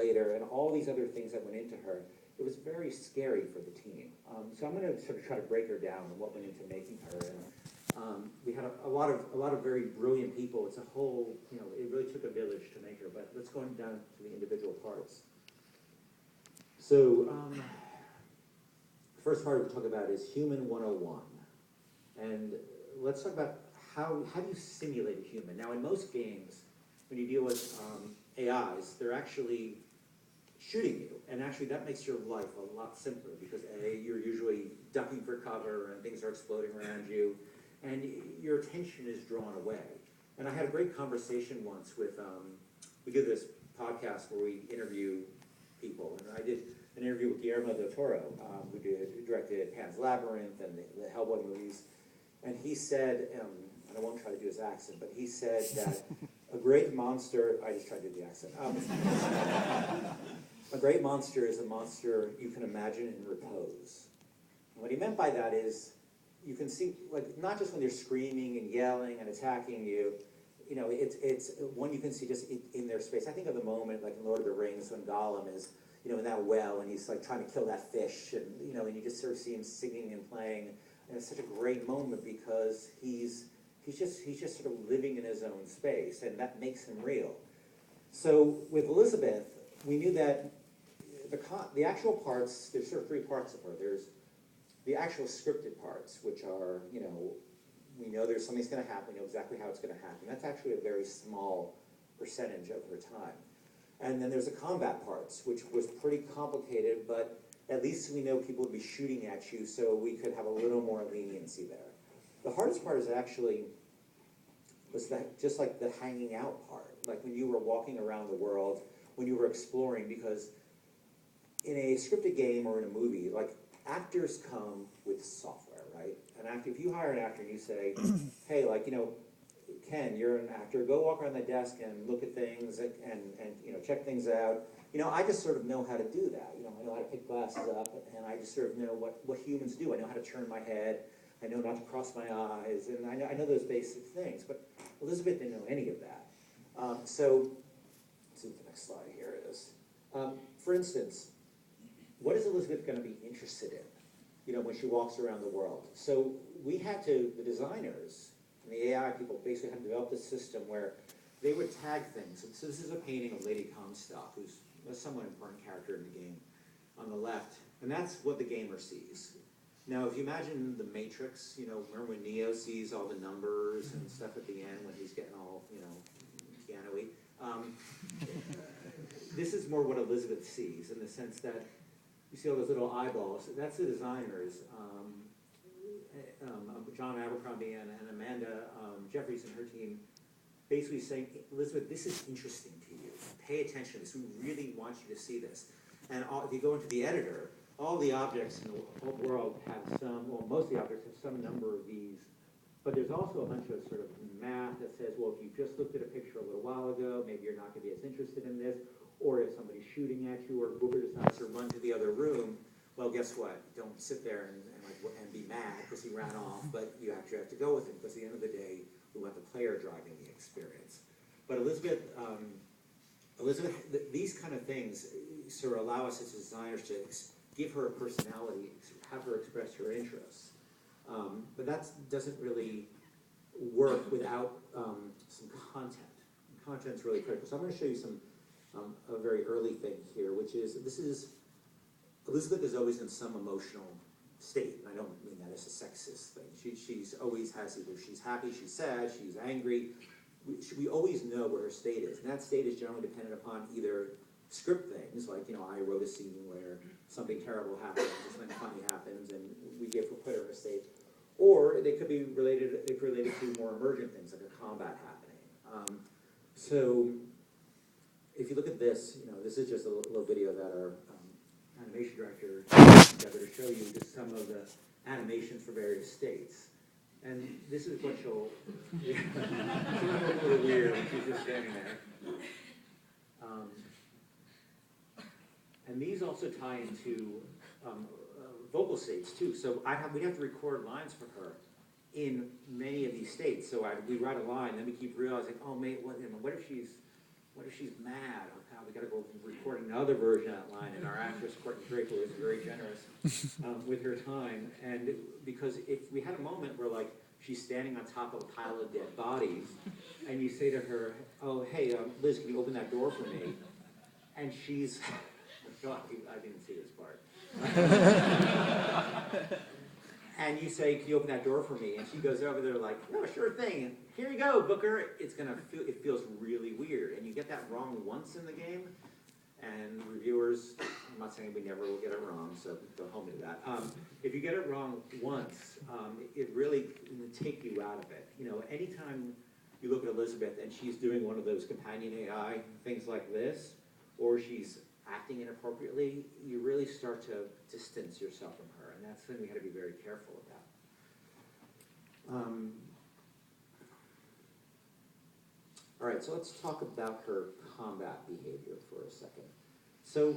later, and all these other things that went into her. It was very scary for the team. So I'm going to sort of try to break her down and what went into making her. And we had a lot of very brilliant people. It's a whole, it really took a village to make her. But let's go down to the individual parts. So the first part we'll talk about is Human 101. And let's talk about how do you simulate a human. Now, in most games, when you deal with AIs, they're actually shooting you, and actually that makes your life a lot simpler because you're usually ducking for cover and things are exploding around you, and your attention is drawn away. And I had a great conversation once with, we do this podcast where we interview people, and I did an interview with Guillermo del Toro, who directed Pan's Labyrinth and the Hellboy movies, and he said, and I won't try to do his accent, but he said that a great monster, I just tried to do the accent. A great monster is a monster you can imagine in repose. And what he meant by that is, you can see, like, not just when they're screaming and yelling and attacking you, it's one you can see just in their space. I think of the moment, like in Lord of the Rings, when Gollum is, in that well, and he's like trying to kill that fish, and and you just sort of see him singing and playing, and it's such a great moment because he's just sort of living in his own space, and that makes him real. So with Elizabeth, we knew that the actual parts, there's sort of three parts of her. There's the actual scripted parts, which are, we know there's something's going to happen, we know exactly how it's going to happen. That's actually a very small percentage of her time. And then there's the combat parts, which was pretty complicated, but at least we know people would be shooting at you, so we could have a little more leniency there. The hardest part is actually, was that just like the hanging out part, like when you were walking around the world, when you were exploring, because in a scripted game or in a movie, like, actors come with software, right? If you hire an actor and you say, hey, like, Ken, you're an actor, go walk around the desk and look at things and check things out. I just sort of know how to do that. I know how to pick glasses up, and I just sort of know what humans do. I know how to turn my head. I know not to cross my eyes, and I know those basic things. But Elizabeth didn't know any of that. So, let's see what the next slide here is. For instance, what is Elizabeth going to be interested in, when she walks around the world? So we had to, the designers and the AI people basically had to develop this system where they would tag things. So this is a painting of Lady Comstock, who's a somewhat important character in the game, on the left. And that's what the gamer sees. Now, if you imagine the Matrix, remember when Neo sees all the numbers and stuff at the end when he's getting all, piano-y? This is more what Elizabeth sees, in the sense that you see all those little eyeballs. That's the designers, John Abercrombie and Amanda Jeffries and her team, basically saying, Elizabeth, this is interesting to you. Pay attention to this. We really want you to see this. And if you go into the editor, all the objects in the world have most of the objects have some number of these. But there's also a bunch of sort of math that says, well, if you just looked at a picture a little while ago, maybe you're not going to be as interested in this. Or if somebody's shooting at you, or Booker decides to run to the other room, well, guess what? Don't sit there and be mad because he ran off, but you actually have to go with him, because at the end of the day, we want the player driving the experience. But Elizabeth, these kind of things sort of allow us as designers to give her a personality, have her express her interests. But that doesn't really work without some content. Content's really critical. So I'm going to show you some a very early thing here, which is, Elizabeth is always in some emotional state. And I don't mean that as a sexist thing. She's always has either she's happy, she's sad, she's angry. We always know what her state is. And that state is generally dependent upon either script things, like, I wrote a scene where something terrible happens or something funny happens, and we put her in a state. Or they could be related to more emergent things, like a combat happening. So if you look at this, this is just a little video that our animation director put together to show you just some of the animations for various states. And this is what she'll, she'll look a little weird when she's just standing there. And these also tie into vocal states too. So we'd have to record lines for her in many of these states. So we write a line, then we keep realizing, oh, what if she's what if she's mad? Oh, God, we got to go record another version of that line. And our actress, Courtney Draper, was very generous with her time. And because if we had a moment where, like, she's standing on top of a pile of dead bodies, and you say to her, oh, hey, Liz, can you open that door for me? And she's, God, I didn't see this part. And you say, can you open that door for me? And she goes over there like, no, sure thing. And here you go, Booker. It feels really weird. And you get that wrong once in the game. And reviewers, I'm not saying we never will get it wrong, so don't hold me to that. If you get it wrong once, it really will take you out of it. You know, anytime you look at Elizabeth and she's doing one of those companion AI things like this, or she's acting inappropriately, you really start to distance yourself from her, and that's something we got to be very careful about. All right, so let's talk about her combat behavior for a second. So